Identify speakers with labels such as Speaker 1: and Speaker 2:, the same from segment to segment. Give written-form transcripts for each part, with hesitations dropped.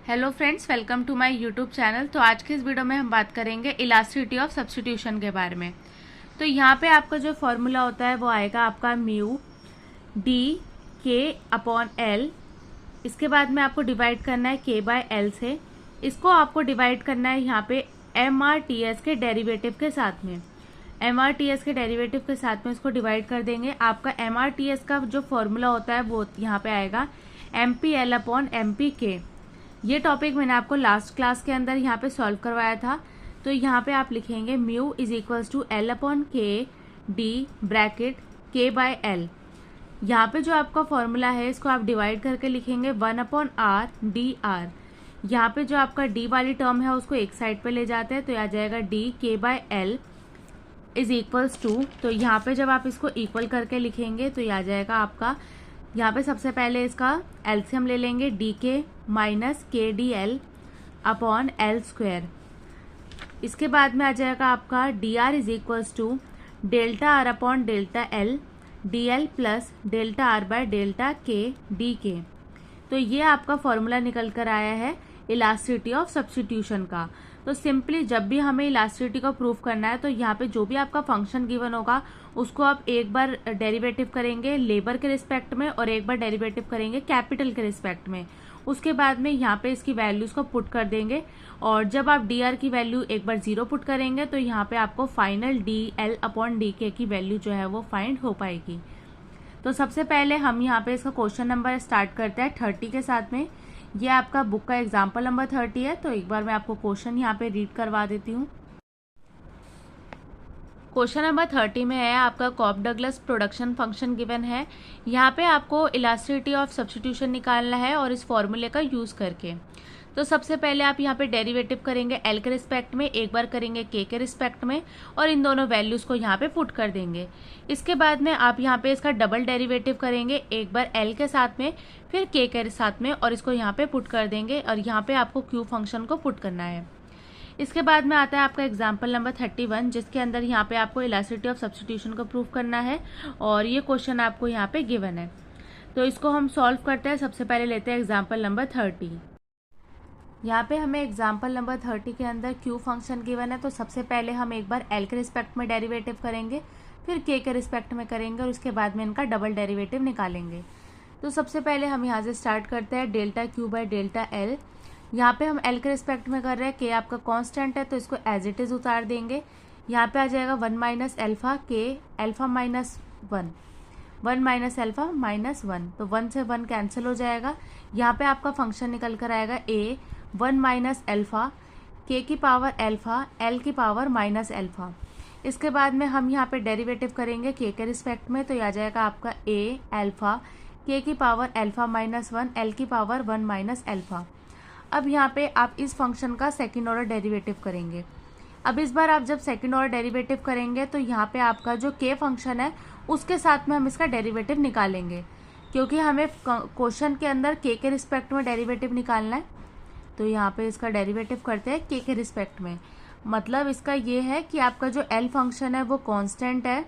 Speaker 1: Hello friends, welcome to my YouTube channel. तो आज के इस वीडियो में हम बात करेंगे इलास्टिसिटी ऑफ सब्स्टिट्यूशन के बारे में। तो यहाँ पे आपका जो फॉर्मूला होता है वो आएगा आपका म्यू डी के अपॉन एल। इसके बाद में आपको डिवाइड करना है के बाय एल से। इसको आपको डिवाइड करना है यहाँ पे एम आर टी एस के डेरिवेटिव के साथ में। एम आर टी एस के डेरिवेटिव के साथ में इसको डिवाइड कर देंगे। आपका एम आर टी एस का जो फॉर्मूला होता है वो यहाँ पे आएगा M P L upon M P K. ये टॉपिक मैंने आपको लास्ट क्लास के अंदर यहाँ पे सॉल्व करवाया था। तो यहाँ पे आप लिखेंगे mu is equals to L upon K D bracket K by L. यहाँ पे जो आपका फॉर्मूला है इसको आप डिवाइड करके लिखेंगे 1 अपॉन आर डी आर। यहाँ पे जो आपका डी वाली टर्म है उसको एक साइड पे ले जाते हैं तो आ जाएगा D K by L is equals to. तो यहाँ पे जब आप इसको इक्वल करके लिखेंगे तो आ जाएगा आपका, यहाँ पे सबसे पहले इसका एलसीएम ले लेंगे D K minus K D L upon L square. इसके बाद में आ जाएगा आपका D R is equals to delta R upon delta L D L plus delta R by delta K D K. तो ये आपका फॉर्मूला निकल कर आया है इलास्टिसिटी ऑफ सब्स्टिट्यूशन का। तो सिंपली जब भी हमें इलास्टिसिटी को प्रूव करना है तो यहाँ पे जो भी आपका फंक्शन गिवन होगा उसको आप एक बार डेरिवेटिव करेंगे लेबर के रिस्पेक्ट में और एक बार डेरिवेटिव करेंगे कैपिटल के रिस्पेक्ट में। उसके बाद में यहाँ पे इसकी वैल्यूज को पुट कर देंगे और जब आप डी आर की वैल्यू एक बार 0 पुट करेंगे तो यहाँ पे आपको final D L upon D के की वैल्यू जो है वो फाइंड हो पाएगी। तो सबसे पहले हम यहाँ पे इसका क्वेश्चन नंबर स्टार्ट करते हैं 30 के साथ में। ये आपका बुक का एग्जाम्पल नंबर 30 है। तो एक बार मैं आपको क्वेश्चन यहाँ पे रीड करवा देती हूँ। क्वेश्चन नंबर 30 में है आपका Cobb Douglas production function given है। यहाँ पे आपको इलास्टिसिटी ऑफ सब्स्टिट्यूशन निकालना है और इस फॉर्मूले का यूज करके। तो सबसे पहले आप यहाँ पे डेरिवेटिव करेंगे एल के रिस्पेक्ट में, एक बार करेंगे के रिस्पेक्ट में और इन दोनों वैल्यूज को यहाँ पे पुट कर देंगे। इसके बाद में आप यहाँ पे इसका डबल डेरिवेटिव करेंगे, एक बार एल के साथ में फिर के साथ में और इसको यहाँ पे पुट कर देंगे और यहाँ पे आपको क्यू फंक्शन को पुट करना है। इसके बाद में आता है आपका एग्जाम्पल नंबर 31 जिसके अंदर यहाँ पे आपको इलास्टिसिटी ऑफ सब्स्टिट्यूशन को प्रूव करना है और ये क्वेश्चन आपको यहाँ पे गिवन है। तो इसको हम सॉल्व करते हैं। सबसे पहले लेते हैं एग्जाम्पल नंबर 30। यहाँ पे हमें एग्जाम्पल नंबर 30 के अंदर क्यू फंक्शन गिवन है। तो सबसे पहले हम एक बार एल के रिस्पेक्ट में डेरिवेटिव करेंगे, फिर के रिस्पेक्ट में करेंगे और उसके बाद में इनका डबल डेरिवेटिव निकालेंगे। तो सबसे पहले हम यहाँ से स्टार्ट करते हैं delta Q by delta L. यहाँ पे हम एल के रिस्पेक्ट में कर रहे हैं, के आपका कांस्टेंट है तो इसको एज इट इज उतार देंगे। यहाँ पे आ जाएगा 1 माइनस एल्फा के alpha minus 1, 1 minus alpha minus 1, तो 1 से 1 कैंसिल हो जाएगा। यहाँ पे आपका फंक्शन निकल कर आएगा ए 1 माइनस एल्फा के की पावर एल्फा एल की पावर माइनस एल्फा। इसके बाद में हम यहाँ पे डेरिवेटिव करेंगे के रिस्पेक्ट में तो आ जाएगा आपका ए एल्फा के की पावर एल्फा माइनस 1 एल की पावर 1 माइनस एल्फा। अब यहाँ पे आप इस फंक्शन का सेकंड ऑर्डर डेरिवेटिव करेंगे। अब इस बार आप जब सेकंड ऑर्डर डेरिवेटिव करेंगे तो यहाँ पे आपका जो के फंक्शन है उसके साथ में हम इसका डेरिवेटिव निकालेंगे, क्योंकि हमें क्वेश्चन के अंदर के रिस्पेक्ट में डेरिवेटिव निकालना है। तो यहाँ पे इसका डेरिवेटिव करते हैं के रिस्पेक्ट में। मतलब इसका ये है कि आपका जो एल फंक्शन है वो कॉन्स्टेंट है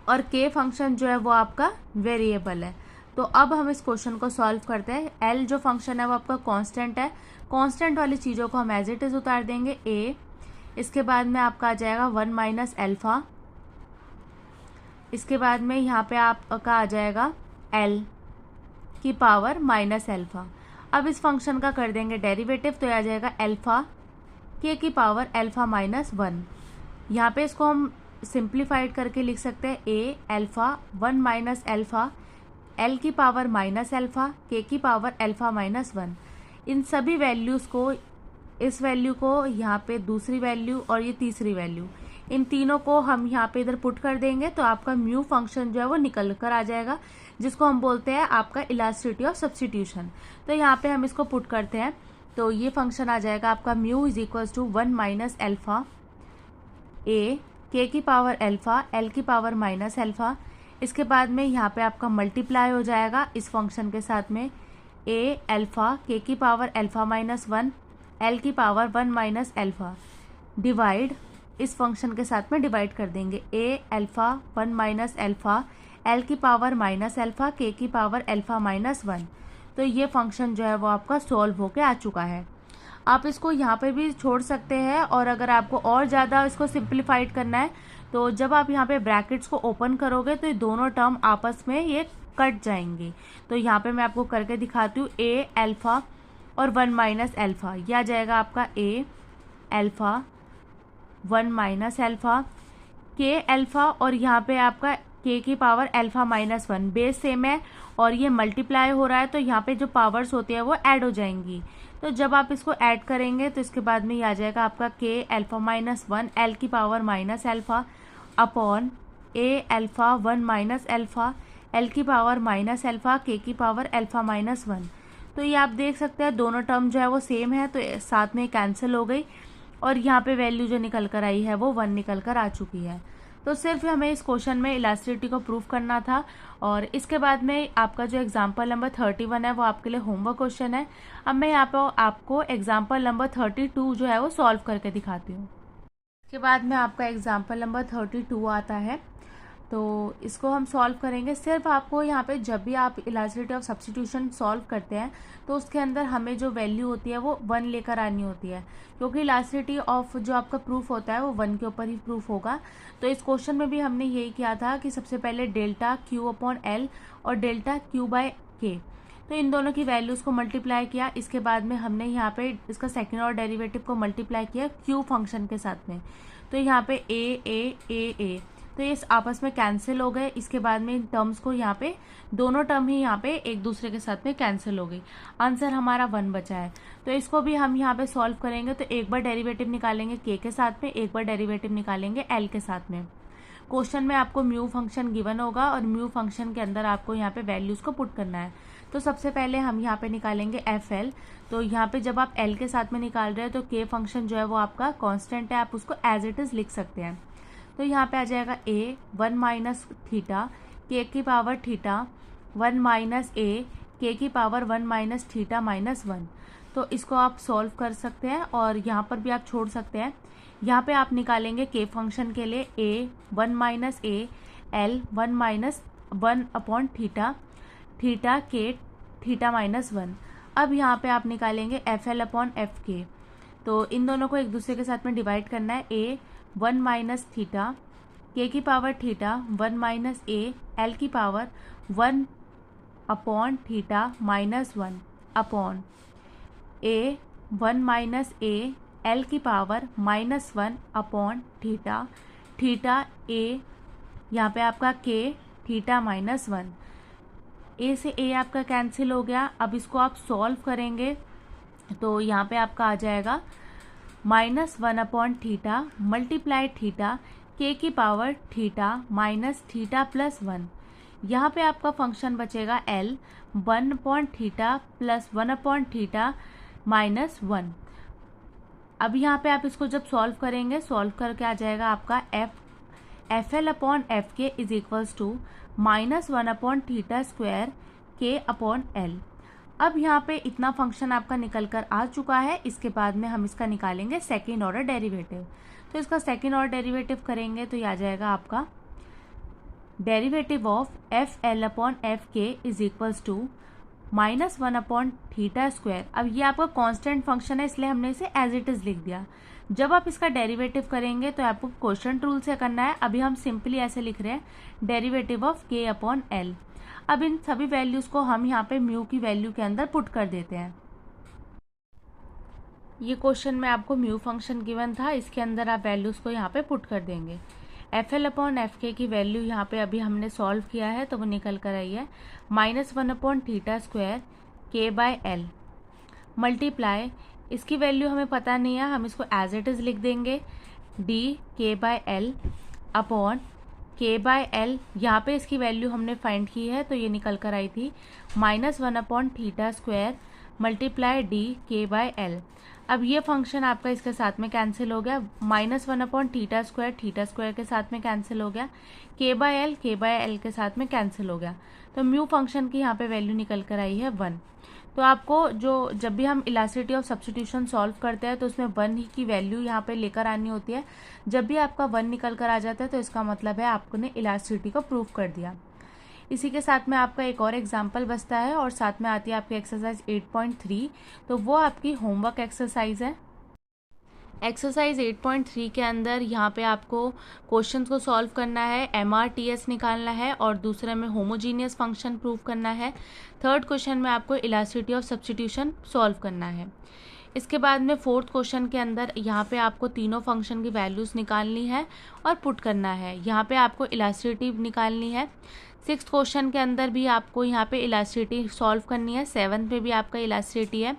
Speaker 1: और के फंक्शन जो है वो आपका वेरिएबल है। तो अब हम इस क्वेश्चन को सॉल्व करते हैं। एल जो फंक्शन है वो आपका कांस्टेंट है, कांस्टेंट वाली चीज़ों को हम एज इट इज उतार देंगे ए। इसके बाद में आपका आ जाएगा 1 माइनस एल्फा। इसके बाद में यहाँ पे आपका आ जाएगा एल की पावर माइनस एल्फा। अब इस फंक्शन का कर देंगे डेरिवेटिव तो आ जाएगा एल्फा के की पावर एल्फा माइनस 1। यहाँ पे इसको हम सिंप्लीफाइड करके लिख सकते हैं ए एल्फा 1 माइनस एल्फा एल की पावर माइनस एल्फा के की पावर एल्फा माइनस 1। इन सभी वैल्यूज़ को, इस वैल्यू को यहाँ पे दूसरी वैल्यू और ये तीसरी वैल्यू, इन तीनों को हम यहाँ पे इधर पुट कर देंगे तो आपका म्यू फंक्शन जो है वो निकल कर आ जाएगा, जिसको हम बोलते हैं आपका इलास्टिसिटी ऑफ सब्स्टिट्यूशन। तो यहाँ पे हम इसको पुट करते हैं तो ये फंक्शन आ जाएगा आपका mu is equals to 1 minus alpha A K की पावर एल्फा एल की पावर माइनस एल्फा। इसके बाद में यहाँ पे आपका मल्टीप्लाई हो जाएगा इस फंक्शन के साथ में ए एल्फा के की पावर एल्फा माइनस 1 एल की पावर 1 माइनस एल्फा डिवाइड इस फंक्शन के साथ में डिवाइड कर देंगे ए एल्फा 1 माइनस एल्फा एल की पावर माइनस एल्फा के की पावर एल्फा माइनस 1। तो ये फंक्शन जो है वो आपका सॉल्व होके आ चुका है। आप इसको यहाँ पे भी छोड़ सकते हैं, और अगर आपको और ज़्यादा इसको सिंप्लीफाइड करना है तो जब आप यहाँ पे ब्रैकेट्स को ओपन करोगे तो ये दोनों टर्म आपस में ये कट जाएंगी। तो यहाँ पे मैं आपको करके दिखाती हूँ। ए अल्फा और 1 माइनस अल्फा, यह आ जाएगा आपका ए अल्फा 1 माइनस अल्फा, के अल्फा और यहाँ पे आपका के की power alpha minus 1, base same है और ये मल्टीप्लाई हो रहा है, तो यहाँ पे जो पावर्स होती है वो ऐड हो जाएंगी। तो जब आप इसको ऐड करेंगे तो इसके बाद में ये आ जाएगा आपका के अल्फा माइनस 1 एल की पावर माइनस अल्फा अपॉन ए अल्फा 1 माइनस अल्फा एल की पावर माइनस अल्फा के की पावर अल्फा माइनस 1। तो ये आप देख सकते हैं दोनों टर्म जो है वो सेम है, तो साथ में कैंसिल हो गई और यहाँ पे वैल्यू जो निकल कर आई है वो 1 निकल कर आ चुकी है। तो सिर्फ हमें इस क्वेश्चन में इलास्टिसिटी को प्रूफ करना था। और इसके बाद में आपका जो एग्जाम्पल नंबर 31 है वो आपके लिए होमवर्क क्वेश्चन है। अब मैं यहाँ पे आपको एग्जाम्पल नंबर 32 जो है वो सॉल्व करके दिखाती हूँ। इसके बाद में आपका एग्जाम्पल नंबर 32 आता है, तो इसको हम सॉल्व करेंगे। सिर्फ आपको यहाँ पे जब भी आप इलास्टिसिटी ऑफ सब्स्टिट्यूशन सॉल्व करते हैं तो उसके अंदर हमें जो वैल्यू होती है वो 1 लेकर आनी होती है, क्योंकि इलास्टिसिटी ऑफ जो आपका प्रूफ होता है वो 1 के ऊपर ही प्रूफ होगा। तो इस क्वेश्चन में भी हमने यही किया था कि सबसे पहले डेल्टा क्यू अपॉन एल और डेल्टा क्यू बाय के, तो इन दोनों की वैल्यूज़ को मल्टीप्लाई किया। इसके बाद में हमने यहाँ पे इसका सेकेंड और डेरिवेटिव को मल्टीप्लाई किया क्यू फंक्शन के साथ में। तो यहाँ पे ए तो ये आपस में कैंसिल हो गए। इसके बाद में इन टर्म्स को यहाँ पे दोनों टर्म ही यहाँ पे एक दूसरे के साथ में कैंसिल हो गई। आंसर हमारा 1 बचा है। तो इसको भी हम यहाँ पे सॉल्व करेंगे। तो एक बार डेरिवेटिव निकालेंगे के साथ में, एक बार डेरिवेटिव निकालेंगे एल के साथ में। क्वेश्चन में आपको म्यू फंक्शन गिवन होगा और म्यू फंक्शन के अंदर आपको यहाँ पे वैल्यूज़ को पुट करना है। तो सबसे पहले हम यहाँ पे निकालेंगे एफ एल। तो यहाँ पे जब आप एल के साथ में निकाल रहे हैं तो के फंक्शन जो है वो आपका कॉन्स्टेंट है, आप उसको एज इट इज़ लिख सकते हैं। तो यहाँ पे आ जाएगा ए 1 माइनस थीटा के की पावर थीटा 1 माइनस ए के की पावर 1 माइनस थीटा माइनस 1। तो इसको आप सॉल्व कर सकते हैं और यहाँ पर भी आप छोड़ सकते हैं। यहाँ पे आप निकालेंगे के फंक्शन के लिए ए 1 minus a L 1 minus 1 upon theta theta के थीटा माइनस 1। अब यहाँ पे आप निकालेंगे एफ एल अपॉन एफ के। तो इन दोनों को एक दूसरे के साथ में डिवाइड करना है। ए 1 माइनस थीटा के की power theta 1 minus a l की power 1 upon theta minus 1 upon a 1 minus a l की power minus 1 upon theta theta a यहाँ पे आपका के थीटा माइनस 1। ए से ए आपका कैंसिल हो गया। अब इसको आप सॉल्व करेंगे तो यहाँ पे आपका आ जाएगा -1 upon theta multiply theta k की power theta minus theta plus 1। यहाँ पे आपका फंक्शन बचेगा L 1 upon theta plus 1 upon theta minus 1। अब यहाँ पे आप इसको जब सॉल्व करेंगे, सॉल्व करके आ जाएगा आपका एफ एल अपॉन एफ के is equals to -1 upon theta square K upon L. अब यहाँ पे इतना फंक्शन आपका निकल कर आ चुका है। इसके बाद में हम इसका निकालेंगे सेकेंड ऑर्डर डेरिवेटिव। तो इसका सेकेंड ऑर्डर डेरिवेटिव करेंगे तो ये आ जाएगा आपका derivative of f L upon F के is equals to -1 upon theta square. अब ये आपका कांस्टेंट फंक्शन है इसलिए हमने इसे एज इट इज लिख दिया। जब आप इसका डेरिवेटिव करेंगे तो आपको क्वोशंट रूल से करना है। अभी हम सिंपली ऐसे लिख रहे हैं डेरिवेटिव ऑफ के अपॉन एल। अब इन सभी वैल्यूज को हम यहाँ पे म्यू की वैल्यू के अंदर पुट कर देते हैं। ये क्वेश्चन में आपको म्यू फंक्शन गिवन था, इसके अंदर आप वैल्यूज को यहाँ पे पुट कर देंगे। एफ एल अपॉन एफ के की वैल्यू यहाँ पे अभी हमने सॉल्व किया है तो वो निकल कर आई है -1 अपॉन थीटा स्क्वायर के बाय एल मल्टीप्लाई, इसकी वैल्यू हमें पता नहीं है, हम इसको एज इट इज लिख देंगे D K by L upon के बाय एल। यहाँ पे इसकी वैल्यू हमने फाइंड की है तो ये निकल कर आई थी -1 upon theta square multiply D K by L. अब ये फंक्शन आपका इसके साथ में कैंसिल हो गया, -1 अपॉन थीटा स्क्वायर के साथ में कैंसिल हो गया, के बाय एल के साथ में कैंसिल हो गया। तो म्यू फंक्शन की यहाँ पे वैल्यू निकल कर आई है 1। तो आपको जब भी हम इलास्टिसिटी ऑफ सब्स्टिट्यूशन सॉल्व करते हैं तो उसमें 1 ही की वैल्यू यहाँ पे लेकर आनी होती है। जब भी आपका 1 निकल कर आ जाता है तो इसका मतलब है आपने इलास्टिसिटी को प्रूव कर दिया। इसी के साथ में आपका एक और एग्जाम्पल बचता है और साथ में आती है आपकी एक्सरसाइज 8.3, तो वो आपकी होमवर्क एक्सरसाइज है। एक्सरसाइज 8.3 के अंदर यहाँ पे आपको क्वेश्चंस को सॉल्व करना है, MRTS निकालना है और दूसरे में होमोजीनियस फंक्शन प्रूव करना है। थर्ड क्वेश्चन में आपको इलास्टिसिटी ऑफ सब्स्टिट्यूशन सॉल्व करना है। इसके बाद में फोर्थ क्वेश्चन के अंदर यहाँ पे आपको तीनों फंक्शन की वैल्यूज़ निकालनी है और पुट करना है। यहाँ पे आपको इलास्टिसिटी निकालनी है। सिक्स्थ क्वेश्चन के अंदर भी आपको यहाँ पे इलास्टिसिटी सॉल्व करनी है। सेवन्थ में भी आपका इलास्टिसिटी है।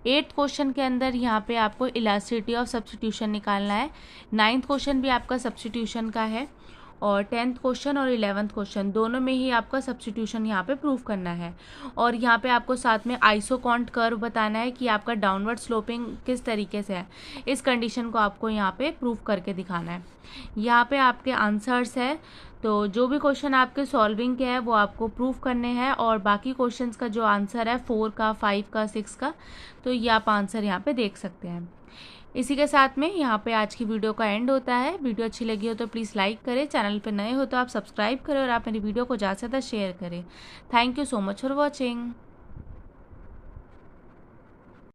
Speaker 1: एट्थ क्वेश्चन के अंदर यहाँ पे आपको इलास्टिसिटी ऑफ सब्स्टिट्यूशन निकालना है। नाइन्थ क्वेश्चन भी आपका सब्स्टिट्यूशन का है और 10th क्वेश्चन और 11th क्वेश्चन दोनों में ही आपका सब्स्टिट्यूशन यहाँ पे प्रूव करना है। और यहाँ पे आपको साथ में आइसोकॉन्ट कर्व बताना है कि आपका डाउनवर्ड स्लोपिंग किस तरीके से है। इस कंडीशन को आपको यहाँ पे प्रूव करके दिखाना है। यहाँ पे आपके आंसर्स है, तो जो भी क्वेश्चन आपके सॉल्विंग के हैं वो आपको प्रूव करने हैं और बाकी क्वेश्चंस का जो आंसर है 4 का, 5 का, 6 का, तो ये आप आंसर यहाँ पे देख सकते हैं। इसी के साथ में यहाँ पे आज की वीडियो का एंड होता है। वीडियो अच्छी लगी हो तो प्लीज़ लाइक करें, चैनल पे नए हो तो आप सब्सक्राइब करें और आप मेरी वीडियो को ज़्यादा से ज़्यादा शेयर करें। Thank you so much for watching.